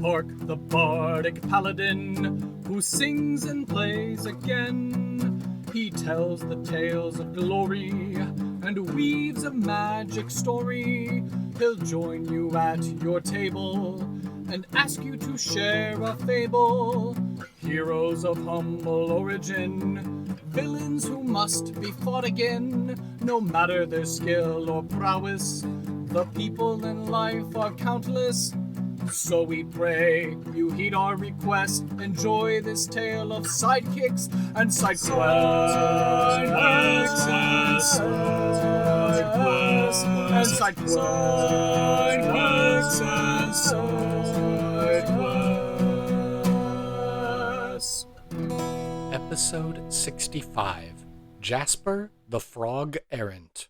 Hark the bardic paladin, who sings and plays again. He tells the tales of glory, and weaves a magic story. He'll join you at your table, and ask you to share a fable. Heroes of humble origin, villains who must be fought again. No matter their skill or prowess, the people in life are countless. So we pray you heed our request. Enjoy this tale of sidekicks and side quests. Episode 65, Jasper the Frog-Errant.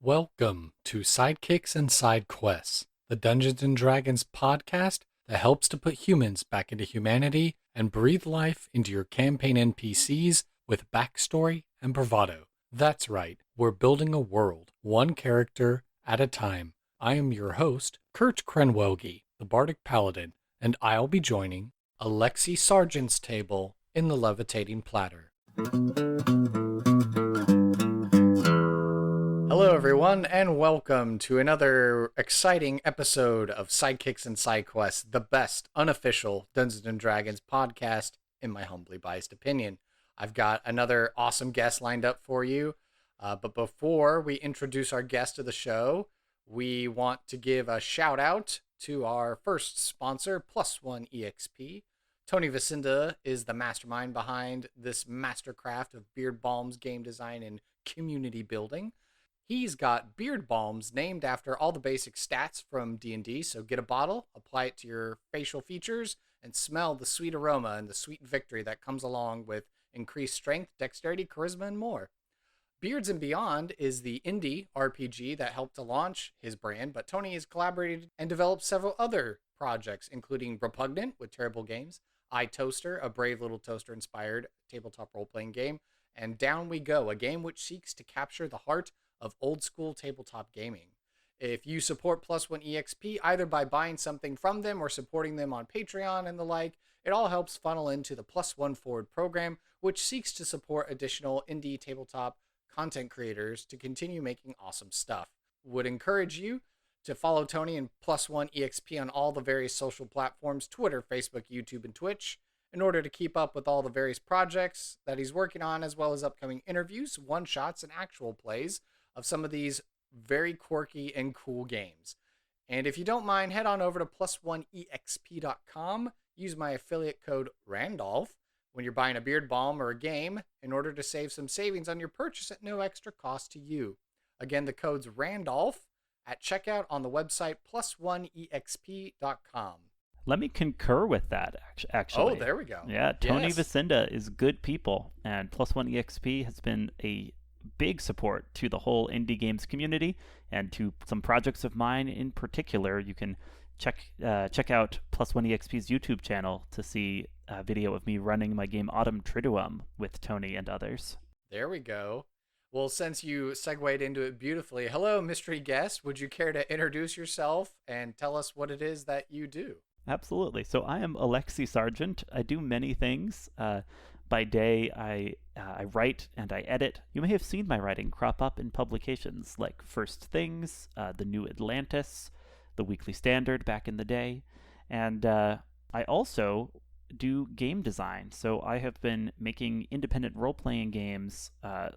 Welcome to Sidekicks and Side Quests, the Dungeons & Dragons podcast that helps to put humans back into humanity and breathe life into your campaign NPCs with backstory and bravado. That's right, we're building a world, one character at a time. I am your host, Kurt Krenwelge, the Bardic Paladin, and I'll be joining Alexi Sargeant's table in the Levitating Platter. Hello everyone, and welcome to another exciting episode of Sidekicks and Side Quests, the best unofficial Dungeons & Dragons podcast, in my humbly biased opinion. I've got another awesome guest lined up for you, but before we introduce our guest of the show, we want to give a shout out to our first sponsor, Plus One EXP. Tony Vicinda is the mastermind behind this mastercraft of beard balms, game design, and community building. He's got beard balms named after all the basic stats from D&D, so get a bottle, apply it to your facial features, and smell the sweet aroma and the sweet victory that comes along with increased strength, dexterity, charisma, and more. Beards and Beyond is the indie RPG that helped to launch his brand, but Tony has collaborated and developed several other projects, including Repugnant with Terrible Games, iToaster, a brave little toaster-inspired tabletop role-playing game, and Down We Go, a game which seeks to capture the heart of old-school tabletop gaming. If you support Plus One EXP, either by buying something from them or supporting them on Patreon and the like, it all helps funnel into the Plus One Forward program, which seeks to support additional indie tabletop content creators to continue making awesome stuff. Would encourage you to follow Tony and Plus One EXP on all the various social platforms, Twitter, Facebook, YouTube, and Twitch, in order to keep up with all the various projects that he's working on, as well as upcoming interviews, one-shots, and actual plays of some of these very quirky and cool games. And if you don't mind, head on over to plusoneexp.com, use my affiliate code Randolph when you're buying a beard balm or a game in order to save some savings on your purchase at no extra cost to you. Again, the code's Randolph at checkout on the website plusoneexp.com. Let me concur with that, actually. Oh, there we go. Yeah, Tony Yes. Vicinda is good people, and Plus One EXP has been a big support to the whole indie games community and to some projects of mine in particular. You can check out Plus One EXP's YouTube channel to see a video of me running my game Autumn Triduum with Tony and others. There we go. Well, since you segued into it beautifully, hello, mystery guest. Would you care to introduce yourself and tell us what it is that you do? Absolutely. So I am Alexi Sargeant. I do many things. By day, I write and I edit. You may have seen my writing crop up in publications like First Things, The New Atlantis, The Weekly Standard back in the day. And I also do game design. So I have been making independent role-playing games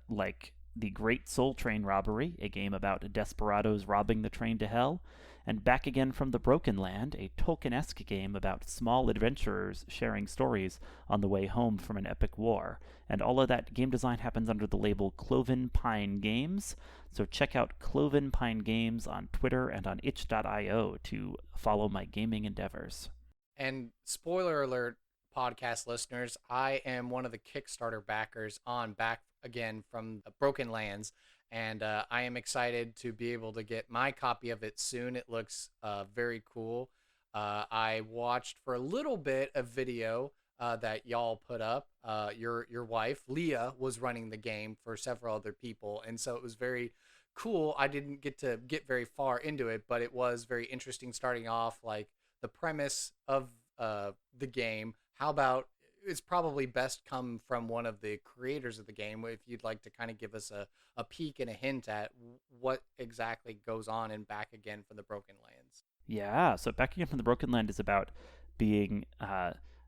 like The Great Soul Train Robbery, a game about desperados robbing the train to hell, and Back Again from the Broken Land, a Tolkien-esque game about small adventurers sharing stories on the way home from an epic war. And all of that game design happens under the label Cloven Pine Games, so check out Cloven Pine Games on Twitter and on itch.io to follow my gaming endeavors. And spoiler alert, podcast listeners, I am one of the Kickstarter backers on Back Again from the Broken Lands, and I am excited to be able to get my copy of it soon. It looks very cool. I watched for a little bit of video that y'all put up. Your wife, Leah, was running the game for several other people, and so it was very cool. I didn't get very far into it, but it was very interesting starting off. Like the premise of the game. How about it's probably best come from one of the creators of the game. If you'd like to kind of give us a peek and a hint at what exactly goes on in Back Again from the Broken Lands. Yeah, so Back Again from the Broken Land is about being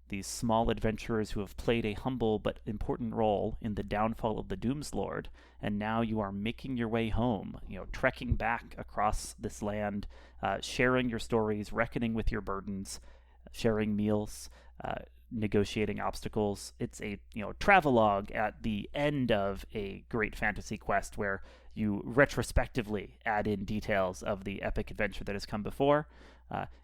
these small adventurers who have played a humble but important role in the downfall of the Doomslord, and now you are making your way home, trekking back across this land, sharing your stories, reckoning with your burdens, sharing meals, negotiating obstacles. It's a travelogue at the end of a great fantasy quest where you retrospectively add in details of the epic adventure that has come before,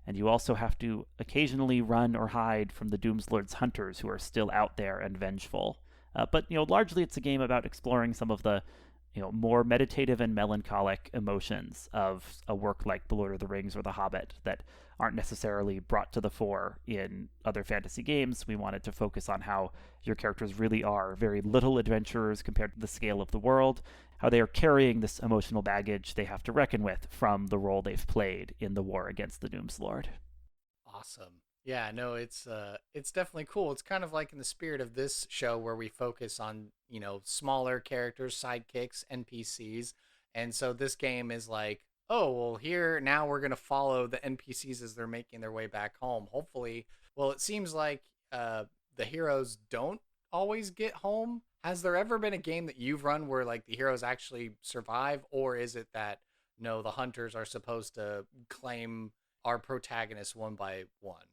and you also have to occasionally run or hide from the Doomslord's hunters who are still out there and vengeful. But largely it's a game about exploring some of the more meditative and melancholic emotions of a work like The Lord of the Rings or The Hobbit that aren't necessarily brought to the fore in other fantasy games. We wanted to focus on how your characters really are very little adventurers compared to the scale of the world, how they are carrying this emotional baggage they have to reckon with from the role they've played in the war against the Doomslord. Awesome. Yeah, no, it's definitely cool. It's kind of like in the spirit of this show where we focus on, smaller characters, sidekicks, NPCs. And so this game is like, oh, well, here now we're going to follow the NPCs as they're making their way back home. Hopefully, well, it seems like the heroes don't always get home. Has there ever been a game that you've run where like the heroes actually survive, or is it that no, the hunters are supposed to claim our protagonists one by one?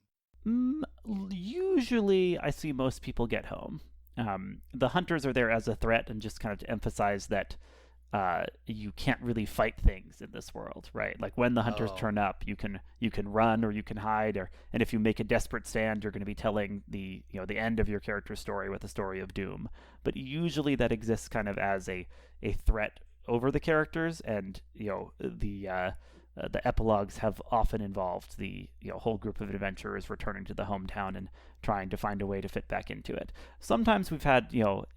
Usually, I see most people get home. The hunters are there as a threat and just kind of to emphasize that you can't really fight things in this world, right? Like when the hunters turn up, you can run or you can hide, and if you make a desperate stand, you're going to be telling the end of your character's story with a story of doom. But usually that exists kind of as a threat over the characters, and the epilogues have often involved the whole group of adventurers returning to the hometown and trying to find a way to fit back into it. Sometimes we've had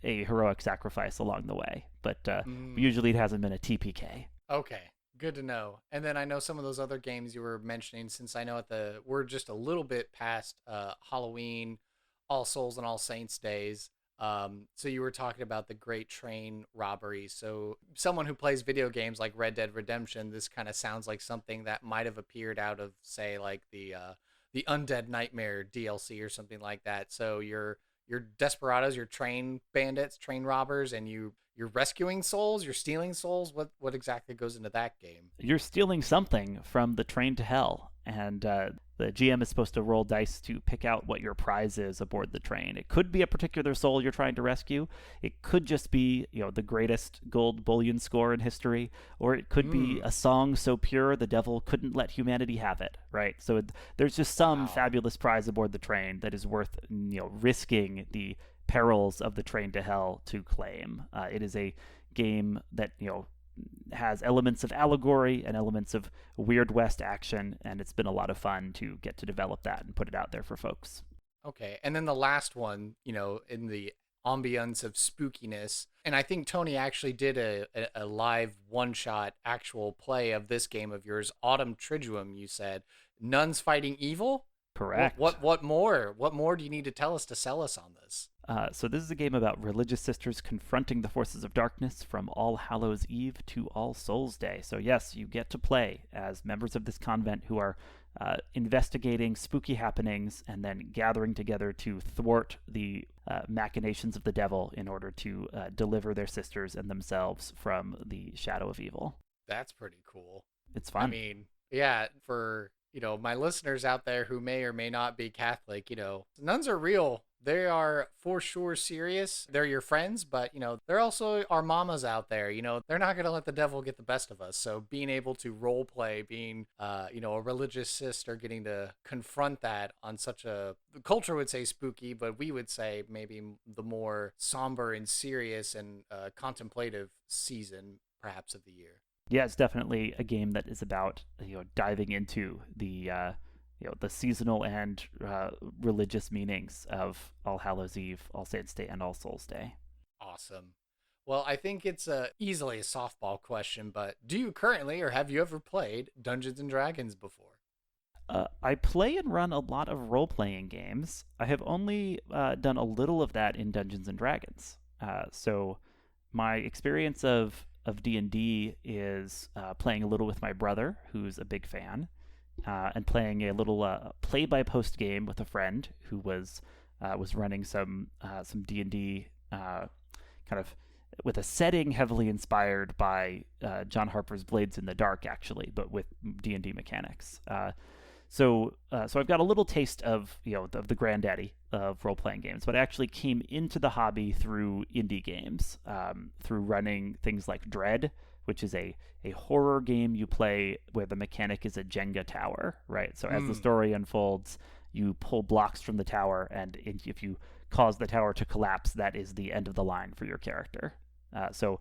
a heroic sacrifice along the way, but usually it hasn't been a TPK. Okay, good to know. And then I know some of those other games you were mentioning, since I know we're just a little bit past Halloween, All Souls and All Saints days. So you were talking about the Great Train Robbery. So someone who plays video games like Red Dead Redemption, this kind of sounds like something that might have appeared out of, say, like the Undead Nightmare DLC or something like that. So you're desperados, you're train bandits, train robbers, and you're rescuing souls, you're stealing souls. What exactly goes into that game? You're stealing something from the train to hell, and the GM is supposed to roll dice to pick out what your prize is aboard the train. It could be a particular soul you're trying to rescue. It could just be, the greatest gold bullion score in history, or it could be a song so pure the devil couldn't let humanity have it, right? So there's just some fabulous prize aboard the train that is worth, risking the perils of the train to hell to claim. It is a game that, has elements of allegory and elements of Weird West action, and it's been a lot of fun to get to develop that and put it out there for folks. Okay, and then the last one, in the ambience of spookiness, and I think Tony actually did a live one-shot actual play of this game of yours, Autumn Triduum, you said. Nuns fighting evil? Correct. What more? What more do you need to tell us to sell us on this? So this is a game about religious sisters confronting the forces of darkness from All Hallows Eve to All Souls Day. So yes, you get to play as members of this convent who are investigating spooky happenings and then gathering together to thwart the machinations of the devil in order to deliver their sisters and themselves from the shadow of evil. That's pretty cool. It's fun. I mean, yeah, for my listeners out there who may or may not be Catholic, nuns are real. They are for sure serious. They're your friends, but, they're also our mamas out there. They're not going to let the devil get the best of us. So being able to role play, being, a religious sister, getting to confront that on such the culture would say spooky, but we would say maybe the more somber and serious and contemplative season, perhaps, of the year. Yeah, it's definitely a game that is about diving into the seasonal and religious meanings of All Hallows Eve, All Saints Day, and All Souls Day. Awesome. Well, I think it's easily a softball question, but do you currently or have you ever played Dungeons and Dragons before? I play and run a lot of role-playing games. I have only done a little of that in Dungeons and Dragons. So my experience of D&D is playing a little with my brother, who's a big fan, and playing a little play-by-post game with a friend who was running some D&D kind of with a setting heavily inspired by John Harper's Blades in the Dark, actually, but with D&D mechanics. So I've got a little taste of the granddaddy of role playing games, but I actually came into the hobby through indie games, through running things like Dread, which is a horror game you play where the mechanic is a Jenga tower, right? So as the story unfolds, you pull blocks from the tower, and if you cause the tower to collapse, that is the end of the line for your character. It's a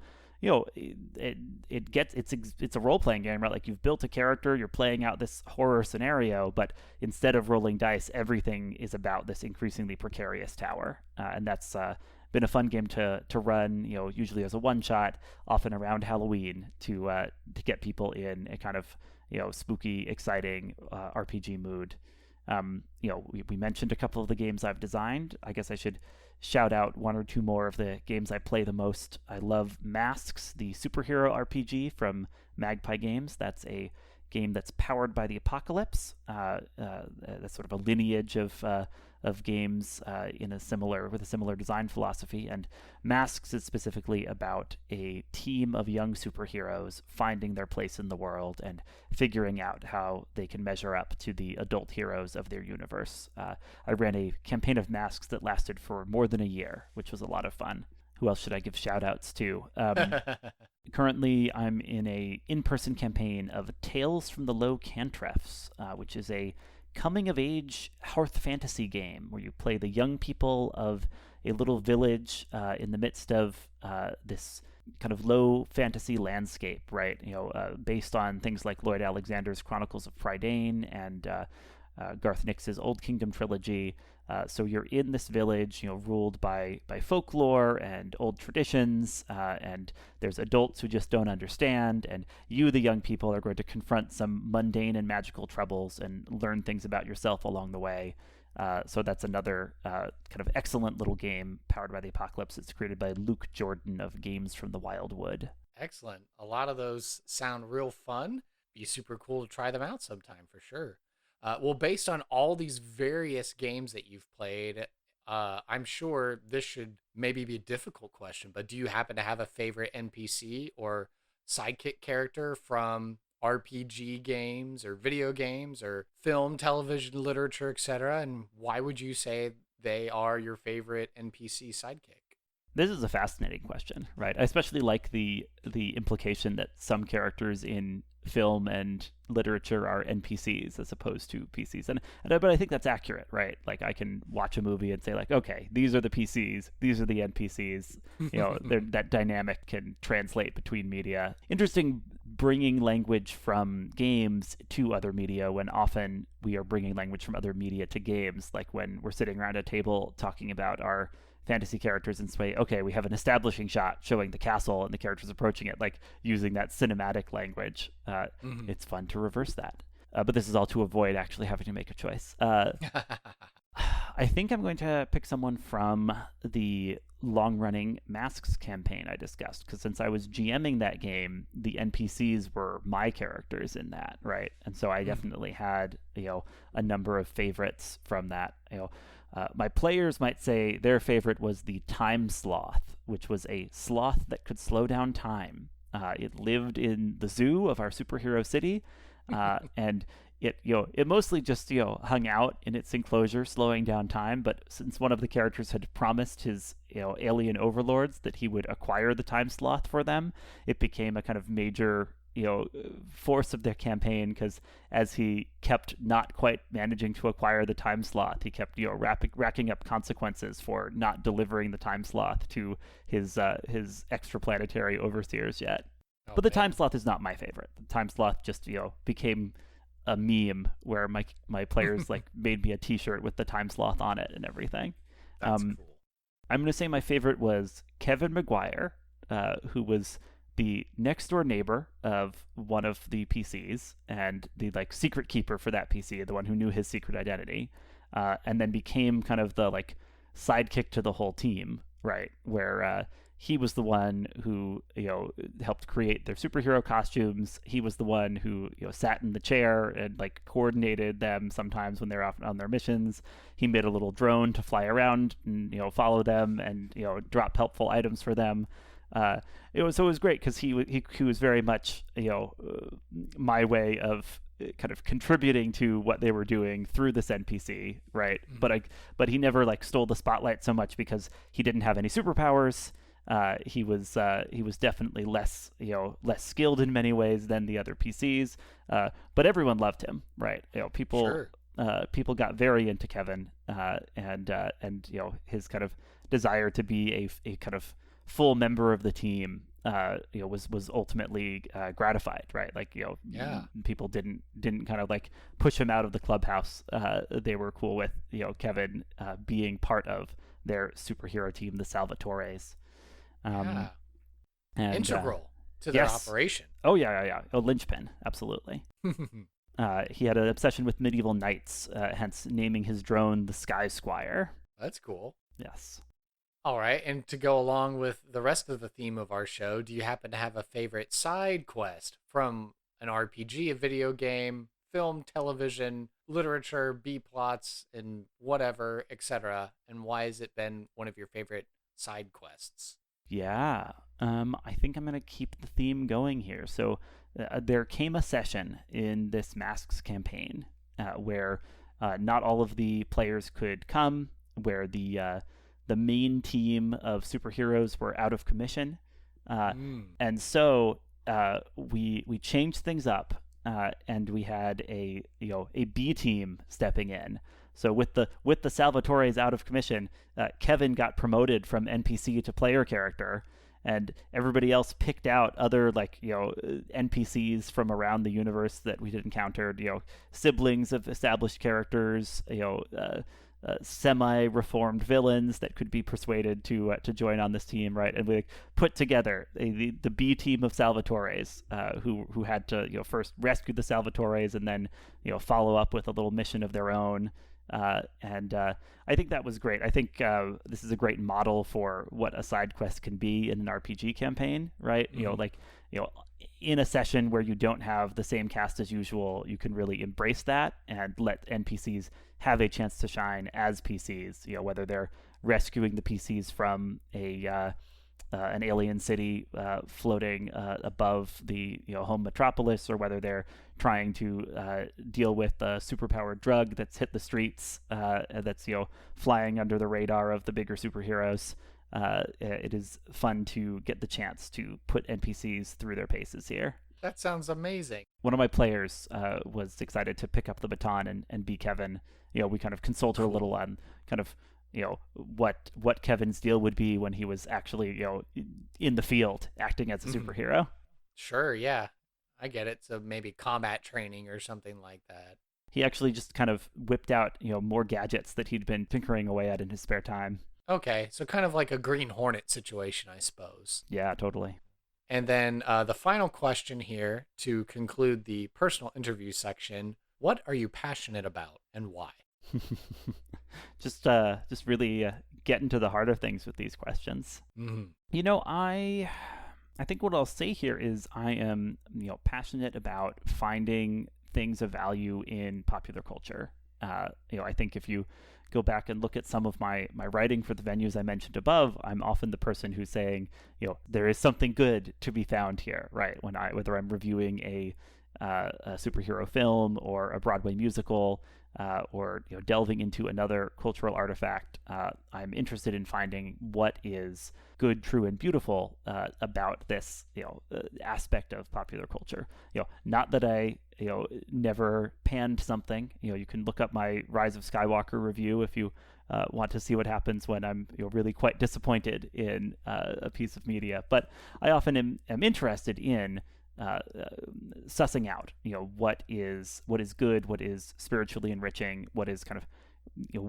role-playing game, right? Like, you've built a character, you're playing out this horror scenario, but instead of rolling dice, everything is about this increasingly precarious tower, and that's been a fun game to run, usually as a one-shot, often around Halloween, to get people in a kind of spooky, exciting RPG mood. We mentioned a couple of the games I've designed. I guess I should shout out one or two more of the games I play the most. I love Masks, the superhero RPG from Magpie Games. That's a game that's powered by the apocalypse. That's sort of a lineage of games with a similar design philosophy. And Masks is specifically about a team of young superheroes finding their place in the world and figuring out how they can measure up to the adult heroes of their universe. I ran a campaign of Masks that lasted for more than a year, which was a lot of fun. Who else should I give shout-outs to? Currently, I'm in a in-person campaign of Tales from the Low Cantrefs, which is a coming-of-age hearth fantasy game where you play the young people of a little village in the midst of this kind of low fantasy landscape, right? Based on things like Lloyd Alexander's Chronicles of Prydain and Garth Nix's Old Kingdom trilogy. So you're in this village, ruled by folklore and old traditions, and there's adults who just don't understand, and you, the young people, are going to confront some mundane and magical troubles and learn things about yourself along the way. So that's another kind of excellent little game powered by the apocalypse. It's created by Luke Jordan of Games from the Wildwood. Excellent. A lot of those sound real fun. Be super cool to try them out sometime for sure. Well, based on all these various games that you've played, I'm sure this should maybe be a difficult question, but do you happen to have a favorite NPC or sidekick character from RPG games or video games or film, television, literature, etc.? And why would you say they are your favorite NPC sidekick? This is a fascinating question, right? I especially like the implication that some characters in film and literature are NPCs as opposed to PCs, but I think that's accurate, right? Like, I can watch a movie and say, like, okay, these are the PCs, these are the NPCs. That dynamic can translate between media. Interesting, bringing language from games to other media when often we are bringing language from other media to games, like when we're sitting around a table talking about our fantasy characters and say, okay, we have an establishing shot showing the castle and the characters approaching it, like using that cinematic language. It's fun to reverse that. But this is all to avoid actually having to make a choice. I think I'm going to pick someone from the long-running Masks campaign I discussed, because since I was GMing that game, the NPCs were my characters in that, right? And so I definitely had, a number of favorites from that. My players might say their favorite was the Time Sloth, which was a sloth that could slow down time. It lived in the zoo of our superhero city, and it mostly just hung out in its enclosure, slowing down time. But since one of the characters had promised his alien overlords that he would acquire the Time Sloth for them, it became a kind of major force of their campaign, because as he kept not quite managing to acquire the Time Sloth, he kept racking up consequences for not delivering the Time Sloth to his extraplanetary overseers yet. But the Time Sloth is not my favorite. The Time Sloth just became a meme where my players like made me a T-shirt with the Time Sloth on it and everything. That's cool. I'm going to say my favorite was Kevin McGuire, who was the next door neighbor of one of the PCs and the like secret keeper for that PC, the one who knew his secret identity, and then became kind of the like sidekick to the whole team, right? Where he was the one who helped create their superhero costumes. He was the one who sat in the chair and like coordinated them sometimes when they're off on their missions. He made a little drone to fly around and follow them and drop helpful items for them. It was great because he was very much my way of kind of contributing to what they were doing through this NPC, right? Mm-hmm. But he never like stole the spotlight so much because he didn't have any superpowers. He was definitely less skilled in many ways than the other PCs. But everyone loved him, right? People sure. People got very into Kevin, and his kind of desire to be a kind of full member of the team was ultimately gratified, right? Like people didn't kind of like push him out of the clubhouse. They were cool with Kevin being part of their superhero team, the Salvatores. And integral to their operation. Oh yeah. A linchpin, absolutely. He had an obsession with medieval knights, hence naming his drone the Sky Squire. That's cool. Yes. All right, and to go along with the rest of the theme of our show, do you happen to have a favorite side quest from an RPG, a video game, film, television, literature, B-plots, and whatever, etc.? And why has it been one of your favorite side quests? Yeah, I think I'm going to keep the theme going here. So there came a session in this Masks campaign where not all of the players could come, where the main team of superheroes were out of commission, and so we changed things up, and we had a B team stepping in. So with the Salvatores out of commission, Kevin got promoted from NPC to player character, and everybody else picked out other NPCs from around the universe that we had encountered, siblings of established characters, semi-reformed villains that could be persuaded to join on this team, right? And we put together the B team of Salvatores, who had to first rescue the Salvatores and then follow up with a little mission of their own. And I think that was great. I think this is a great model for what a side quest can be in an RPG campaign, right? Mm-hmm. In a session where you don't have the same cast as usual, you can really embrace that and let NPCs have a chance to shine as PCs, whether they're rescuing the PCs from an alien city floating above the home metropolis, or whether they're trying to deal with a superpowered drug that's hit the streets, that's flying under the radar of the bigger superheroes. It is fun to get the chance to put NPCs through their paces here. That sounds amazing. One of my players was excited to pick up the baton and be Kevin. We kind of consulted a little on kind of what Kevin's deal would be when he was actually in the field acting as a superhero. Sure, yeah, I get it. So maybe combat training or something like that. He actually just kind of whipped out more gadgets that he'd been tinkering away at in his spare time. Okay, so kind of like a Green Hornet situation, I suppose. Yeah, totally. And then the final question here to conclude the personal interview section: what are you passionate about and why? Just really get into the heart of things with these questions. Mm-hmm. I think what I'll say here is I am passionate about finding things of value in popular culture. I think if you go back and look at some of my writing for the venues I mentioned above, I'm often the person who's saying, there is something good to be found here, right? Whether I'm reviewing a superhero film or a Broadway musical, or delving into another cultural artifact, I'm interested in finding what is good, true, and beautiful about this aspect of popular culture. Not that I never panned something. You can look up my Rise of Skywalker review if you want to see what happens when I'm really quite disappointed in a piece of media. But I often am interested in sussing out what is good, what is spiritually enriching, what is kind of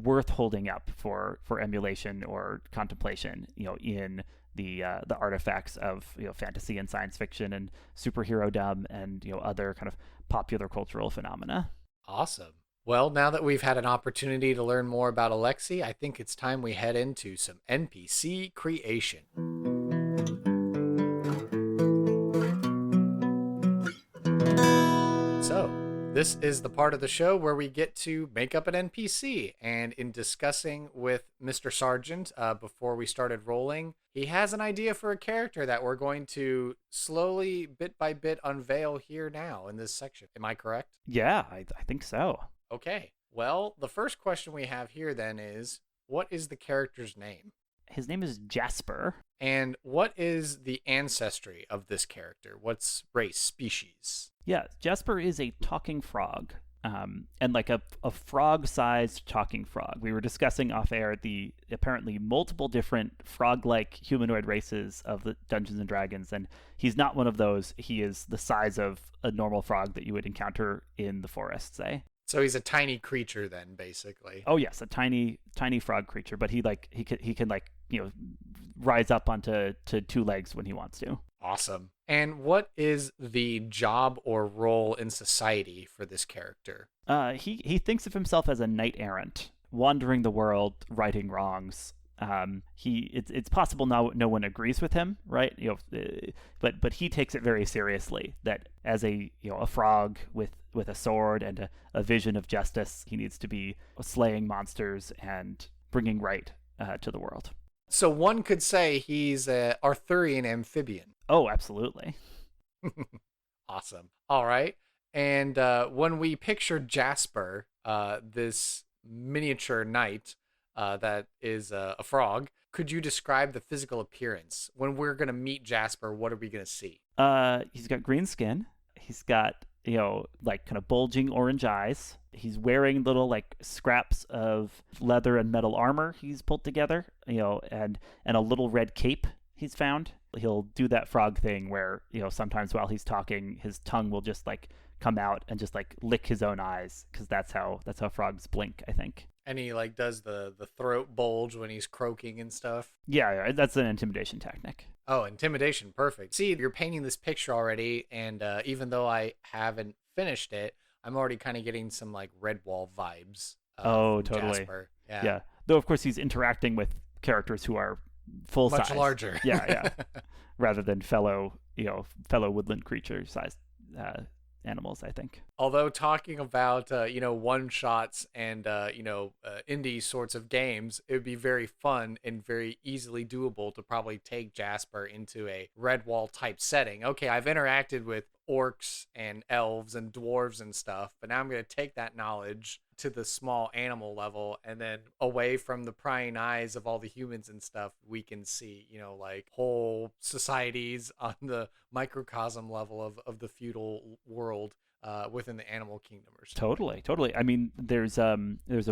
worth holding up for emulation or contemplation in the artifacts of fantasy and science fiction and superhero-dom and other kind of popular cultural phenomena. Awesome. Well, now that we've had an opportunity to learn more about Alexi, I think it's time we head into some NPC creation. So, this is the part of the show where we get to make up an NPC. And in discussing with Mr. Sargeant before we started rolling, he has an idea for a character that we're going to slowly, bit by bit, unveil here now in this section. Am I correct? Yeah, I think so. Okay. Well, the first question we have here then is, what is the character's name? His name is Jasper. And what is the ancestry of this character? What's race, species? Yeah, Jasper is a talking frog, and like a frog-sized talking frog. We were discussing off air the apparently multiple different frog-like humanoid races of the Dungeons and Dragons, and he's not one of those. He is the size of a normal frog that you would encounter in the forest, say. So he's a tiny creature then, basically. Oh yes, a tiny frog creature, but he can rise up onto two legs when he wants to. Awesome. And what is the job or role in society for this character? He thinks of himself as a knight errant, wandering the world, righting wrongs. It's possible no one agrees with him, right? But he takes it very seriously that as a frog with a sword and a vision of justice, he needs to be slaying monsters and bringing right to the world. So one could say he's an Arthurian amphibian. Oh, absolutely. Awesome. All right. And when we picture Jasper, this miniature knight that is a frog, could you describe the physical appearance? When we're going to meet Jasper, what are we going to see? He's got green skin. He's got, like kind of bulging orange eyes. He's wearing little like scraps of leather and metal armor he's pulled together, and a little red cape he's found. He'll do that frog thing where, sometimes while he's talking, his tongue will just like come out and just like lick his own eyes, because that's how frogs blink, I think. And he like does the throat bulge when he's croaking and stuff. Yeah, that's an intimidation tactic. Oh, intimidation. Perfect. See, you're painting this picture already, and even though I haven't finished it, I'm already kind of getting some like Redwall vibes. Oh, totally. Jasper. Yeah. Though, of course, he's interacting with characters who are full size. Much larger. Yeah. Rather than fellow woodland creature sized animals, I think. Although talking about one shots and indie sorts of games, it would be very fun and very easily doable to probably take Jasper into a Redwall type setting. Okay, I've interacted with orcs and elves and dwarves and stuff, but now I'm going to take that knowledge to the small animal level, and then away from the prying eyes of all the humans and stuff, we can see like whole societies on the microcosm level of the feudal world within the animal kingdom or something. Totally. I mean, there's a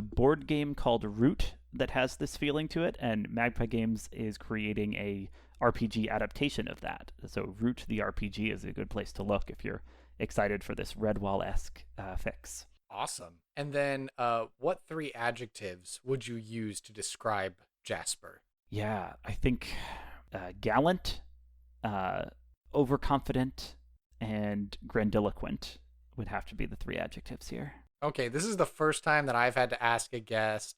board game called Root that has this feeling to it, and Magpie Games is creating a RPG adaptation of that. So Root the RPG is a good place to look if you're excited for this Redwall-esque fix. Awesome. And then what 3 adjectives would you use to describe Jasper? Yeah, I think gallant, overconfident, and grandiloquent would have to be the 3 adjectives here. Okay, this is the first time that I've had to ask a guest.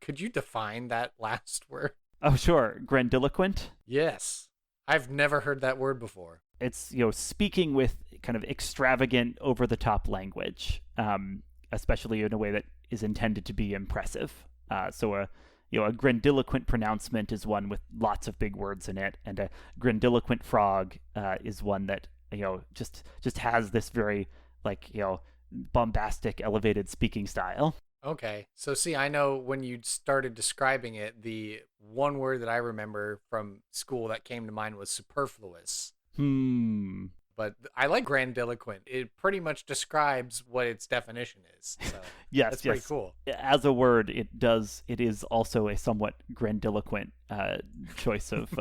Could you define that last word? Oh, sure. Grandiloquent? Yes. I've never heard that word before. It's, speaking with kind of extravagant, over-the-top language, especially in a way that is intended to be impressive. So a grandiloquent pronouncement is one with lots of big words in it, and a grandiloquent frog is one that, just has this very, bombastic, elevated speaking style. Okay. So see, I know when you started describing it, the one word that I remember from school that came to mind was superfluous. But I like grandiloquent. It pretty much describes what its definition is. So yes, that's pretty cool. As a word, it is also a somewhat grandiloquent choice of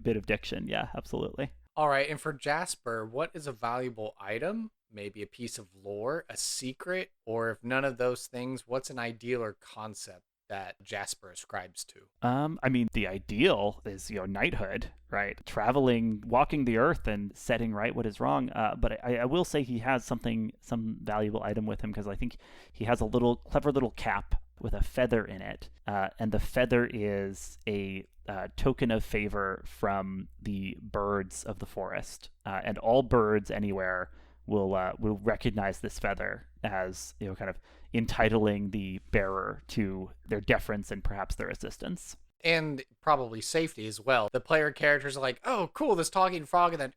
bit of diction. Yeah, absolutely. All right. And for Jasper, what is a valuable item? Maybe a piece of lore, a secret, or if none of those things, what's an ideal or concept that Jasper ascribes to? I mean, the ideal is, knighthood, right? Traveling, walking the earth and setting right what is wrong. But I will say he has some valuable item with him, because I think he has a clever little cap with a feather in it. And the feather is a token of favor from the birds of the forest. And all birds anywhere will recognize this feather as, kind of entitling the bearer to their deference and perhaps their assistance. And probably safety as well. The player characters are like, oh, cool, this talking frog, and then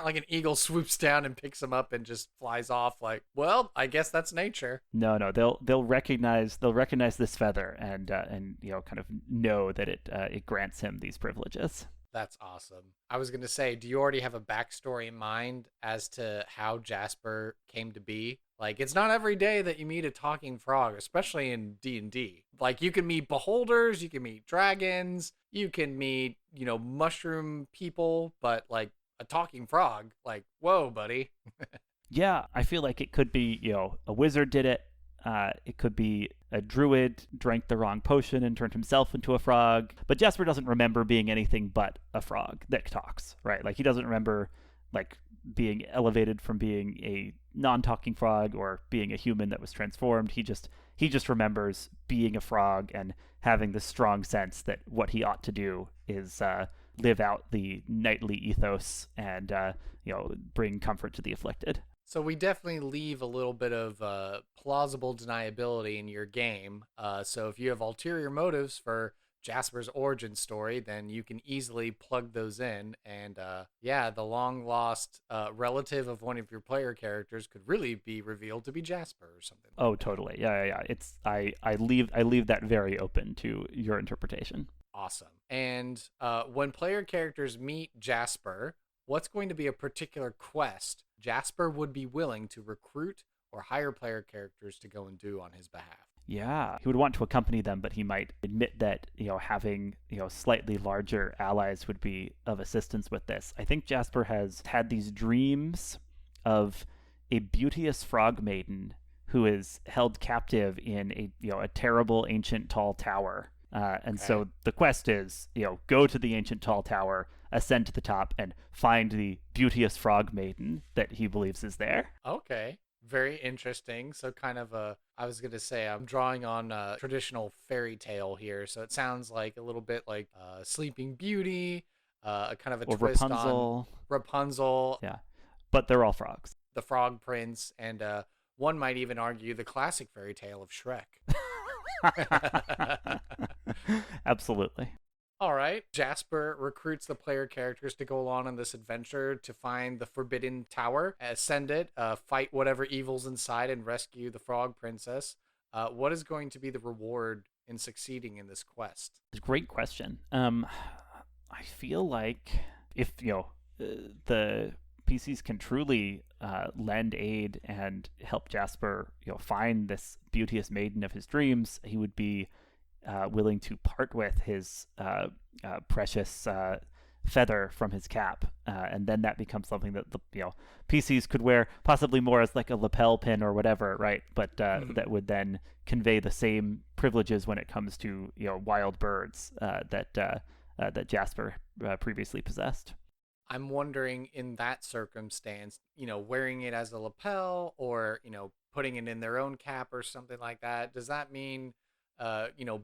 like an eagle swoops down and picks him up and just flies off. Like, well, I guess that's nature. No, they'll recognize this feather and kind of know that it grants him these privileges. That's awesome. I was going to say, do you already have a backstory in mind as to how Jasper came to be? Like, it's not every day that you meet a talking frog, especially in D&D. Like, you can meet beholders, you can meet dragons, you can meet, mushroom people, but, like, a talking frog, like, whoa, buddy. Yeah, I feel like it could be, a wizard did it. It could be a druid drank the wrong potion and turned himself into a frog. But Jasper doesn't remember being anything but a frog that talks, right? Like, he doesn't remember, like, being elevated from being a non-talking frog or being a human that was transformed. He just remembers being a frog and having this strong sense that what he ought to do is live out the knightly ethos and bring comfort to the afflicted. So we definitely leave a little bit of plausible deniability in your game. So if you have ulterior motives for Jasper's origin story, then you can easily plug those in. And the long-lost relative of one of your player characters could really be revealed to be Jasper or something. Oh, totally. Yeah. It's I leave that very open to your interpretation. Awesome. And when player characters meet Jasper, what's going to be a particular quest Jasper would be willing to recruit or hire player characters to go and do on his behalf? Yeah, he would want to accompany them, but he might admit that, having, slightly larger allies would be of assistance with this. I think Jasper has had these dreams of a beauteous frog maiden who is held captive in a terrible ancient tall tower. So the quest is, go to the ancient tall tower, ascend to the top, and find the beauteous frog maiden that he believes is there. Okay. Very interesting. So kind of I was going to say, I'm drawing on a traditional fairy tale here. So it sounds like a little bit like Sleeping Beauty, a kind of a twist Rapunzel. on Rapunzel. Yeah, but they're all frogs. The Frog Prince, and one might even argue the classic fairy tale of Shrek. Absolutely. All right. Jasper recruits the player characters to go along on this adventure to find the Forbidden Tower, ascend it, fight whatever evil's inside, and rescue the Frog Princess. What is going to be the reward in succeeding in this quest? Great question. I feel like if, the PCs can truly lend aid and help Jasper, find this beauteous maiden of his dreams, he would be willing to part with his precious feather from his cap, and then that becomes something that the PCs could wear, possibly more as like a lapel pin or whatever, right? But that would then convey the same privileges when it comes to wild birds that Jasper previously possessed. I'm wondering, in that circumstance, wearing it as a lapel or putting it in their own cap or something like that, does that mean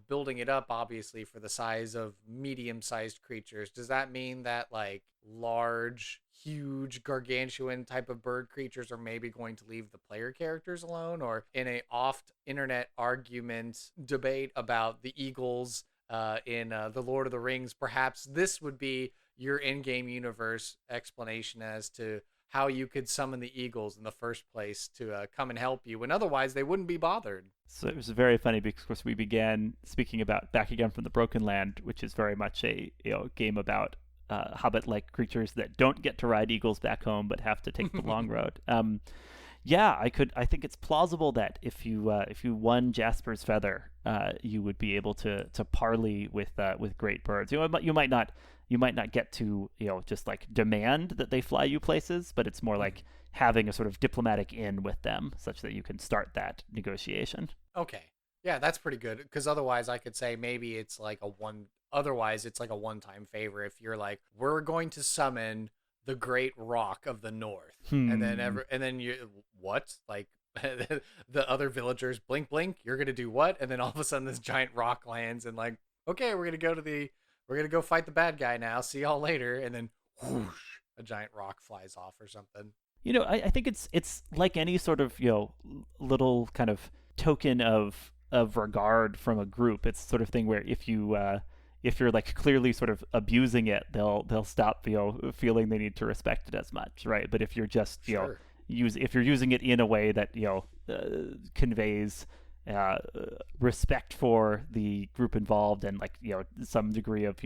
building it up, obviously, for the size of medium-sized creatures? Does that mean that, like, large, huge, gargantuan type of bird creatures are maybe going to leave the player characters alone? Or in a oft-internet argument debate about the eagles in The Lord of the Rings, perhaps this would be your in-game universe explanation as to how you could summon the eagles in the first place to come and help you, when otherwise they wouldn't be bothered. So it was very funny because we began speaking about Back Again from the Broken Land, which is very much a game about hobbit-like creatures that don't get to ride eagles back home but have to take the long road. I think it's plausible that if you won Jasper's feather, you would be able to parley with great birds. You might not get to just like demand that they fly you places, but it's more like having a sort of diplomatic in with them such that you can start that negotiation. Okay. Yeah, that's pretty good. Because otherwise, I could say maybe it's like a one. Otherwise, it's like a one-time favor. If you're like, we're going to summon the Great Rock of the North, and then you what? Like the other villagers blink, blink. You're gonna do what? And then all of a sudden, this giant rock lands, and like, okay, we're gonna go fight the bad guy now. See y'all later. And then whoosh, a giant rock flies off or something. I think it's like any sort of little kind of token of regard from a group. It's the sort of thing where if you're like clearly sort of abusing it, they'll stop feeling they need to respect it as much, right? But if you're just Sure. if you're using it in a way that conveys respect for the group involved and like some degree of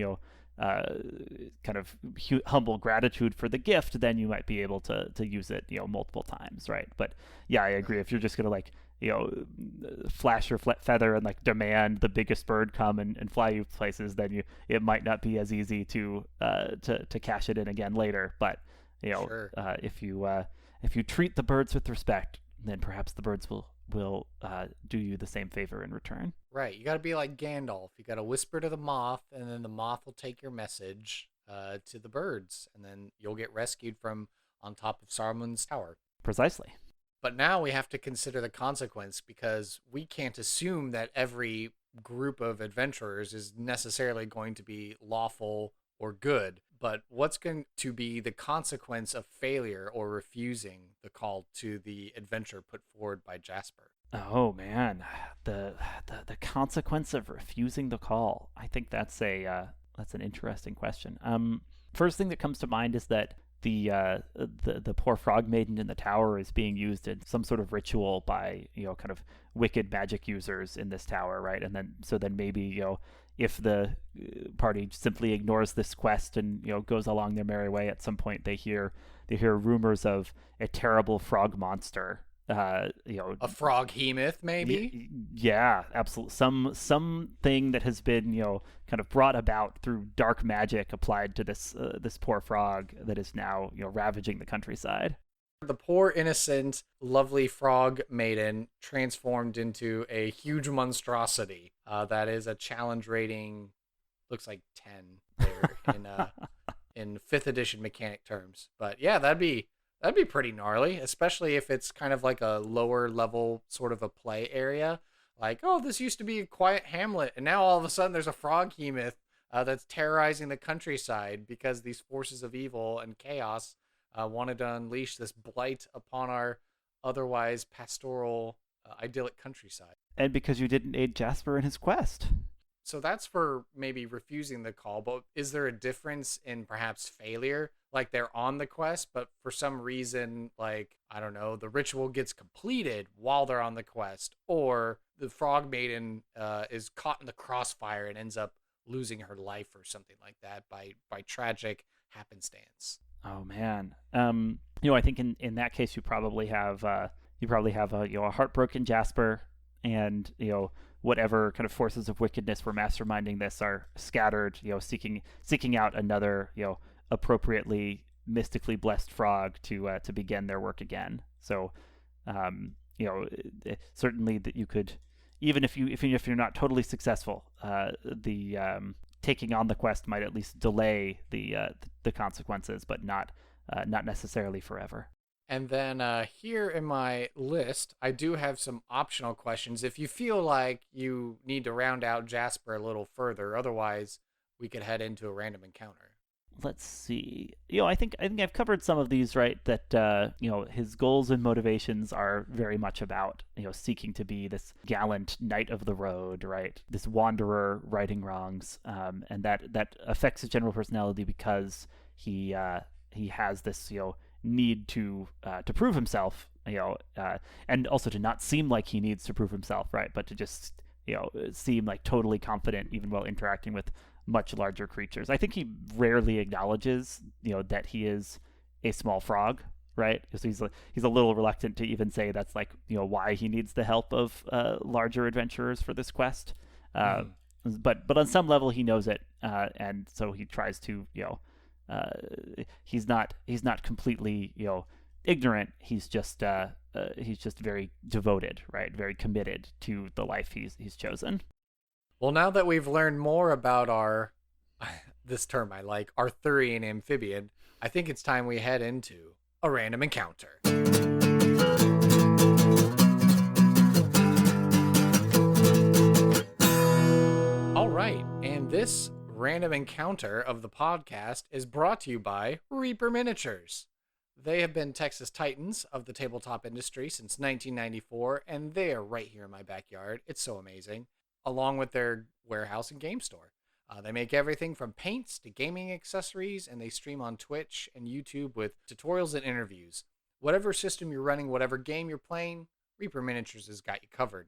kind of humble gratitude for the gift, then you might be able to use it multiple times, right? But yeah, I agree. If you're just gonna like flash your feather and like demand the biggest bird come and fly you places, then it might not be as easy to cash it in again later. But Sure. if you treat the birds with respect, then perhaps the birds will do you the same favor in return. Right, you got to be like Gandalf. You got to whisper to the moth, and then the moth will take your message to the birds, and then you'll get rescued from on top of Saruman's tower. Precisely. But now we have to consider the consequence, because we can't assume that every group of adventurers is necessarily going to be lawful or good. But what's going to be the consequence of failure or refusing the call to the adventure put forward by Jasper? Oh man, the consequence of refusing the call. I think that's an interesting question. First thing that comes to mind is that the poor frog maiden in the tower is being used in some sort of ritual by kind of wicked magic users in this tower, right? And then maybe if the party simply ignores this quest and goes along their merry way, at some point they hear rumors of a terrible frog monster. A Froghemoth, maybe. Yeah, absolutely. Something that has been kind of brought about through dark magic applied to this poor frog that is now ravaging the countryside. The poor innocent lovely frog maiden transformed into a huge monstrosity that is a challenge rating, looks like 10 there in 5th edition mechanic terms. But yeah, that'd be pretty gnarly, especially if it's kind of like a lower level sort of a play area. Like, oh, this used to be a quiet hamlet, and now all of a sudden there's a Froghemoth that's terrorizing the countryside because these forces of evil and chaos wanted to unleash this blight upon our otherwise pastoral, idyllic countryside. And because you didn't aid Jasper in his quest. So that's for maybe refusing the call, but is there a difference in perhaps failure? Like they're on the quest, but for some reason, like, I don't know, the ritual gets completed while they're on the quest, or the frog maiden is caught in the crossfire and ends up losing her life or something like that by tragic happenstance. Oh man. I think in that case you probably have a heartbroken Jasper, and whatever kind of forces of wickedness were masterminding this are scattered, seeking out another, appropriately mystically blessed frog to begin their work again. So, certainly that you could, even if you're not totally successful, the taking on the quest might at least delay the consequences, but not necessarily forever. And then here in my list, I do have some optional questions if you feel like you need to round out Jasper a little further. Otherwise, we could head into a random encounter. Let's see. I think I've covered some of these, right? That his goals and motivations are very much about seeking to be this gallant knight of the road, right? This wanderer righting wrongs, and that affects his general personality because he has this need to prove himself, and also to not seem like he needs to prove himself, right? But to just seem like totally confident even while interacting with much larger creatures. I think he rarely acknowledges that he is a small frog, right? So he's a little reluctant to even say that's like why he needs the help of larger adventurers for this quest. But on some level he knows it, and so he tries to he's not completely ignorant. He's just he's just very devoted, right? Very committed to the life he's chosen. Well, now that we've learned more about our, this term I like, Arthurian amphibian, I think it's time we head into a random encounter. All right, and this random encounter of the podcast is brought to you by Reaper Miniatures. They have been Texas Titans of the tabletop industry since 1994, and they are right here in my backyard. It's so amazing, along with their warehouse and game store. They make everything from paints to gaming accessories, and they stream on Twitch and YouTube with tutorials and interviews. Whatever system you're running, whatever game you're playing, Reaper Miniatures has got you covered.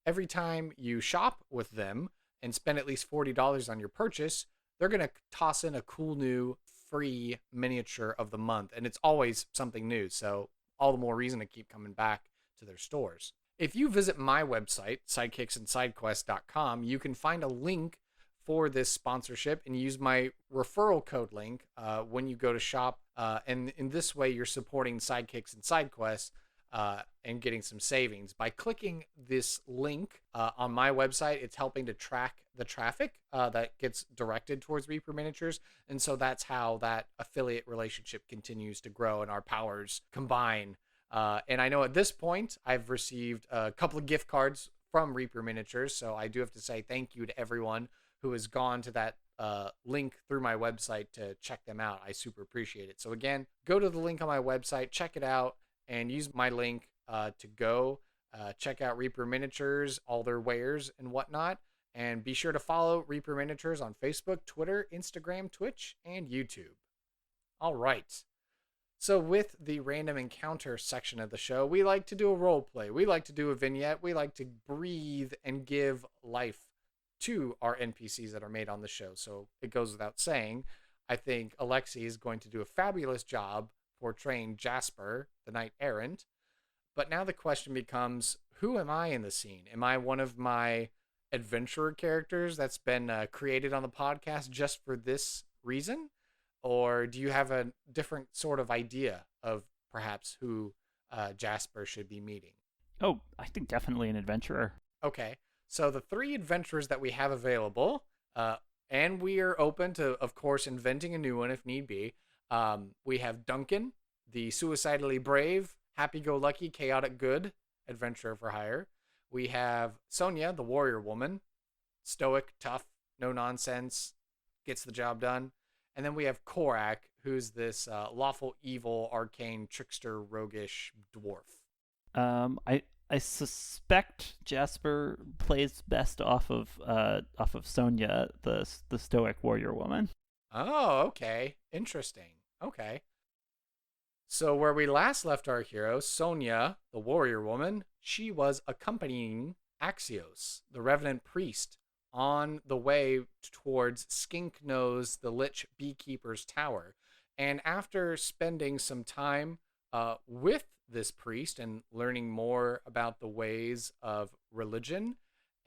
Every time you shop with them and spend at least $40 on your purchase, they're going to toss in a cool new free miniature of the month, and it's always something new, so all the more reason to keep coming back to their stores. If you visit my website, sidekicksandsidequests.com, you can find a link for this sponsorship and use my referral code link when you go to shop, and in this way you're supporting Sidekicks and SideQuests and getting some savings. By clicking this link on my website, it's helping to track the traffic that gets directed towards Reaper Miniatures, and so that's how that affiliate relationship continues to grow and our powers combine. And I know at this point I've received a couple of gift cards from Reaper Miniatures, so I do have to say thank you to everyone who has gone to that link through my website to check them out. I super appreciate it. So again, go to the link on my website, check it out, and use my link to go check out Reaper Miniatures, all their wares and whatnot. And be sure to follow Reaper Miniatures on Facebook, Twitter, Instagram, Twitch, and YouTube. All right. So with the random encounter section of the show, we like to do a role play. We like to do a vignette. We like to breathe and give life to our NPCs that are made on the show. So it goes without saying, I think Alexi is going to do a fabulous job portraying Jasper the Knight-Errant. But now the question becomes, who am I in the scene? Am I one of my adventurer characters that's been created on the podcast just for this reason? Or do you have a different sort of idea of perhaps who Jasper should be meeting? Oh, I think definitely an adventurer. Okay. So the three adventurers that we have available, and we are open to, of course, inventing a new one if need be. We have Duncan, the suicidally brave, happy-go-lucky, chaotic good adventurer for hire. We have Sonia, the warrior woman, stoic, tough, no nonsense, gets the job done. And then we have Korak, who's this lawful evil, arcane, trickster, roguish dwarf. I suspect Jasper plays best off of Sonia, the stoic warrior woman. Oh, okay. Interesting. Okay. So where we last left our hero, Sonia, the warrior woman, she was accompanying Axios, the Revenant priest, on the way towards Skink Nose, the Lich Beekeeper's tower. And after spending some time with this priest and learning more about the ways of religion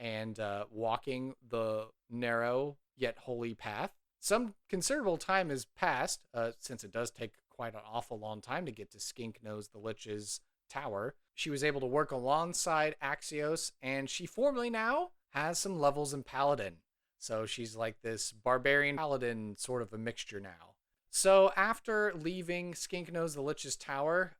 and walking the narrow yet holy path, some considerable time has passed, since it does take quite an awful long time to get to Skink Nose the Lich's tower. She was able to work alongside Axios, and she formally now has some levels in Paladin. So she's like this barbarian Paladin, sort of a mixture now. So after leaving Skink Nose the Lich's tower,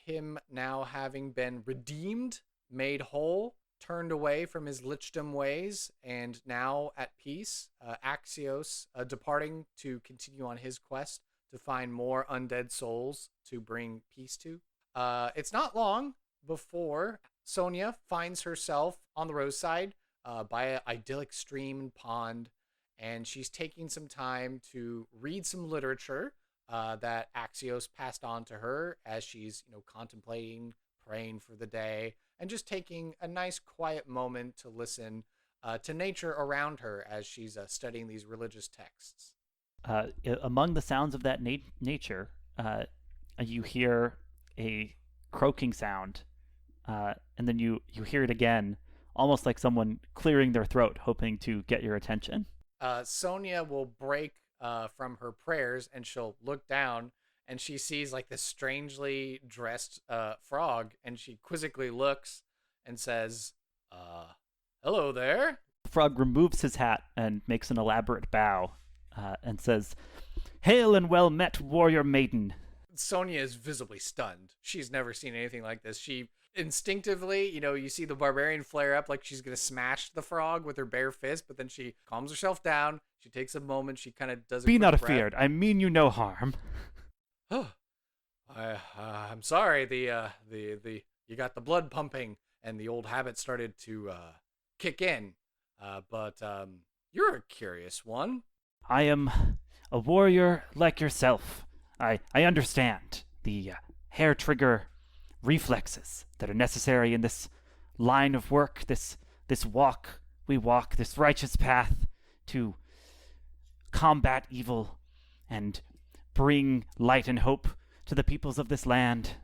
him now having been redeemed, made whole, turned away from his lichdom ways, and now at peace, Axios departing to continue on his quest to find more undead souls to bring peace to. It's not long before Sonia finds herself on the roadside by an idyllic stream and pond, and she's taking some time to read some literature that Axios passed on to her as she's, contemplating, praying for the day, and just taking a nice quiet moment to listen to nature around her as she's studying these religious texts. Among the sounds of that nature, you hear a croaking sound, and then you hear it again, almost like someone clearing their throat, hoping to get your attention. Sonia will break from her prayers, and she'll look down and she sees like this strangely dressed frog, and she quizzically looks and says, hello there. The frog removes his hat and makes an elaborate bow and says, "Hail and well met, warrior maiden." Sonia is visibly stunned. She's never seen anything like this. She instinctively, you see the barbarian flare up like she's going to smash the frog with her bare fist, but then she calms herself down. She takes a moment. She kind of does a Be not breath. afeared. I mean you no harm. Oh, I'm sorry. You got the blood pumping and the old habit started to kick in. But you're a curious one. I am a warrior like yourself. I understand the hair trigger reflexes that are necessary in this line of work, this walk we walk, this righteous path to combat evil and bring light and hope to the peoples of this land.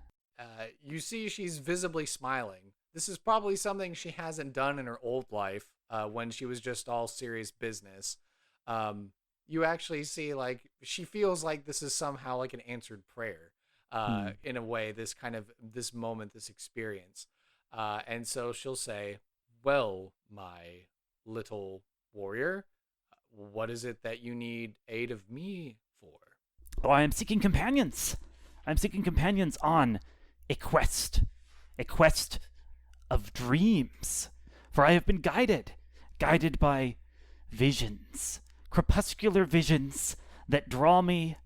You see she's visibly smiling. This is probably something she hasn't done in her old life when she was just all serious business. You actually see like she feels like this is somehow like an answered prayer in a way, this moment, this experience. And so she'll say, well, my little warrior, what is it that you need aid of me for? Oh, I am seeking companions. I'm seeking companions on a quest of dreams. For I have been guided by visions, crepuscular visions that draw me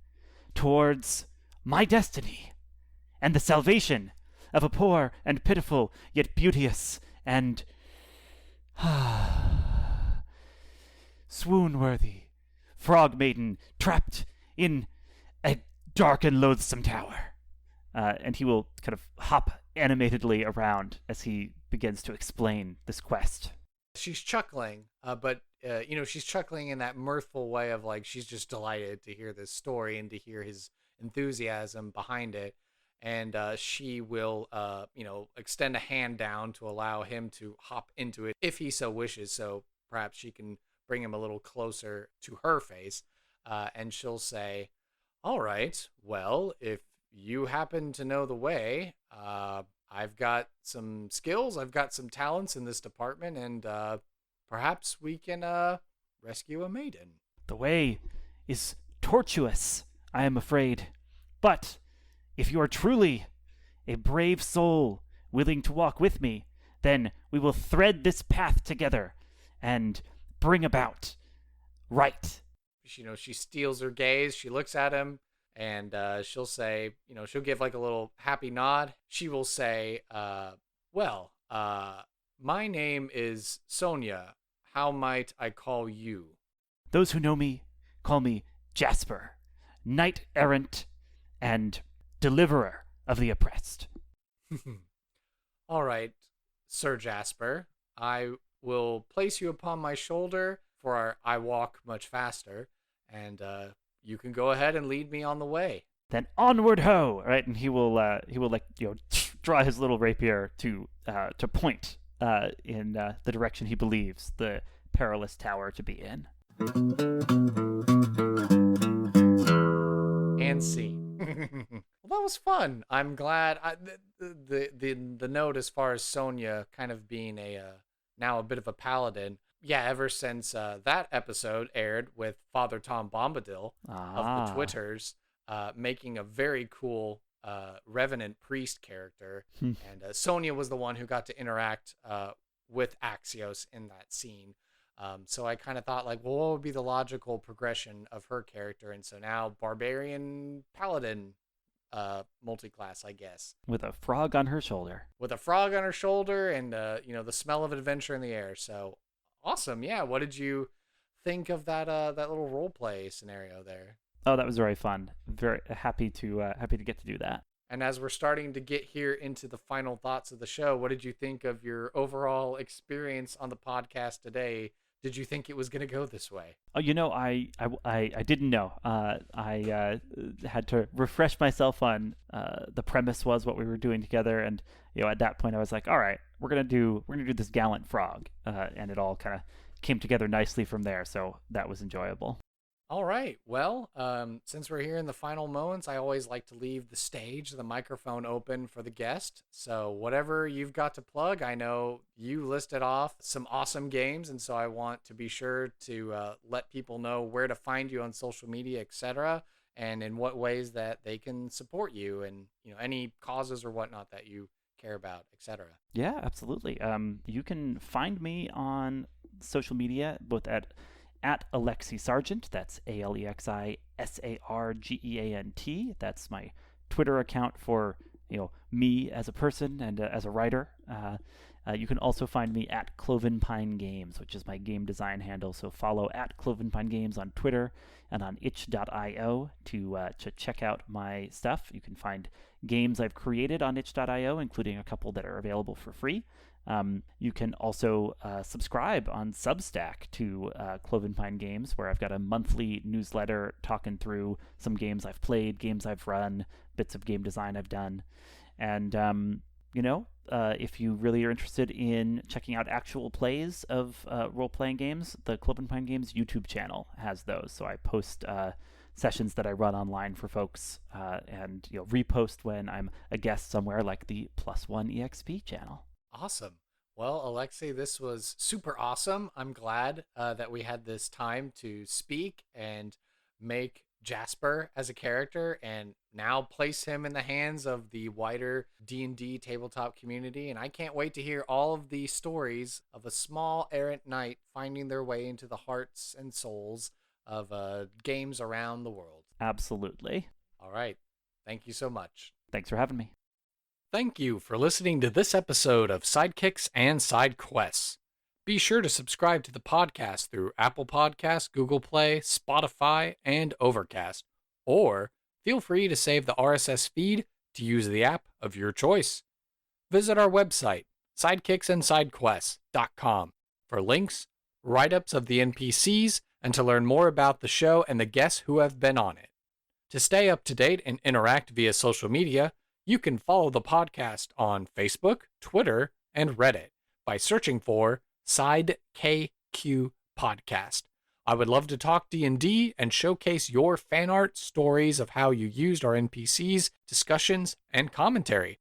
towards my destiny and the salvation of a poor and pitiful yet beauteous and swoon-worthy frog maiden trapped in a dark and loathsome tower. And he will kind of hop animatedly around as he begins to explain this quest. She's chuckling, but she's chuckling in that mirthful way of like she's just delighted to hear this story and to hear his enthusiasm behind it. And she will, extend a hand down to allow him to hop into it if he so wishes. So perhaps she can bring him a little closer to her face, and she'll say, all right, well, if you happen to know the way, I've got some skills, I've got some talents in this department, and perhaps we can rescue a maiden. The way is tortuous, I am afraid. But if you are truly a brave soul willing to walk with me, then we will thread this path together and bring about right. She steals her gaze, she looks at him, and she'll say, she'll give like a little happy nod. She will say, well, my name is Sonia. How might I call you? Those who know me call me Jasper, knight-errant and deliverer of the oppressed. All right, Sir Jasper, I will place you upon my shoulder, for I walk much faster, and you can go ahead and lead me on the way. Then onward ho! Right, and he will draw his little rapier to point in the direction he believes the perilous tower to be in. And scene. Well, that was fun. I'm glad. The note as far as Sonia kind of being now a bit of a paladin. Yeah, ever since that episode aired with Father Tom Bombadil of the Twitters, making a very cool Revenant priest character. And Sonia was the one who got to interact with Axios in that scene. So I kind of thought, like, well, what would be the logical progression of her character? And so now Barbarian Paladin multi-class, I guess. With a frog on her shoulder. With a frog on her shoulder and, the smell of adventure in the air. So awesome. Yeah. What did you think of that little role play scenario there? Oh, that was very fun. Very happy to get to do that. And as we're starting to get here into the final thoughts of the show, what did you think of your overall experience on the podcast today? Did you think it was going to go this way? Oh, I didn't know. I had to refresh myself on the premise was what we were doing together, and at that point I was like, all right, we're gonna do this gallant frog, and it all kind of came together nicely from there. So that was enjoyable. All right. Well, since we're here in the final moments, I always like to leave the microphone open for the guest. So whatever you've got to plug, I know you listed off some awesome games, and so I want to be sure to let people know where to find you on social media, etc., and in what ways that they can support you, and any causes or whatnot that you care about, etc. Yeah, absolutely. You can find me on social media, both at Alexi Sargeant. That's ALEXI SARGEANT. That's my Twitter account for me as a person and as a writer. You can also find me at Cloven Pine Games, which is my game design handle. So follow at Cloven Pine Games on Twitter and on itch.io to check out my stuff. You can find games I've created on itch.io, including a couple that are available for free. You can also subscribe on Substack to Cloven Pine Games, where I've got a monthly newsletter talking through some games I've played, games I've run, bits of game design I've done. And, if you really are interested in checking out actual plays of role-playing games, the Cloven Pine Games YouTube channel has those. So I post sessions that I run online for folks and repost when I'm a guest somewhere, like the +1 EXP channel. Awesome. Well, Alexi, this was super awesome. I'm glad that we had this time to speak and make Jasper as a character and now place him in the hands of the wider D&D tabletop community. And I can't wait to hear all of the stories of a small errant knight finding their way into the hearts and souls of games around the world. Absolutely. All right. Thank you so much. Thanks for having me. Thank you for listening to this episode of Sidekicks and Side Quests. Be sure to subscribe to the podcast through Apple Podcasts, Google Play, Spotify, and Overcast. Or feel free to save the RSS feed to use the app of your choice. Visit our website, sidekicksandsidequests.com, for links, write-ups of the NPCs, and to learn more about the show and the guests who have been on it. To stay up to date and interact via social media, you can follow the podcast on Facebook, Twitter, and Reddit by searching for SideKQ Podcast. I would love to talk D&D and showcase your fan art, stories of how you used our NPCs, discussions, and commentary.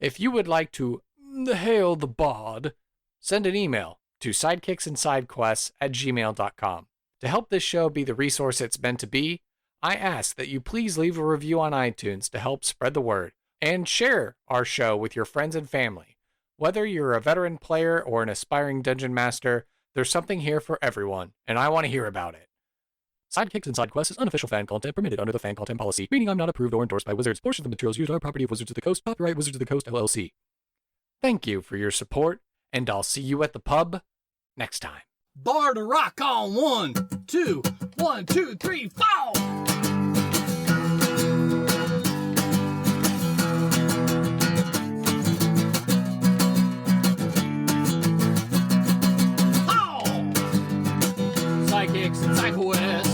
If you would like to hail the bard, send an email to sidekicksandsidequests@gmail.com. To help this show be the resource it's meant to be, I ask that you please leave a review on iTunes to help spread the word, and share our show with your friends and family. Whether you're a veteran player or an aspiring dungeon master, there's something here for everyone, and I want to hear about it. Sidekicks and Side Quests is unofficial fan content permitted under the fan content policy, meaning I'm not approved or endorsed by Wizards. Portions of the materials used are property of Wizards of the Coast, copyright Wizards of the Coast, LLC. Thank you for your support, and I'll see you at the pub next time. Bar to rock on 1, 2, 1, 2, 3, 4. Sidekicks and Side Quests.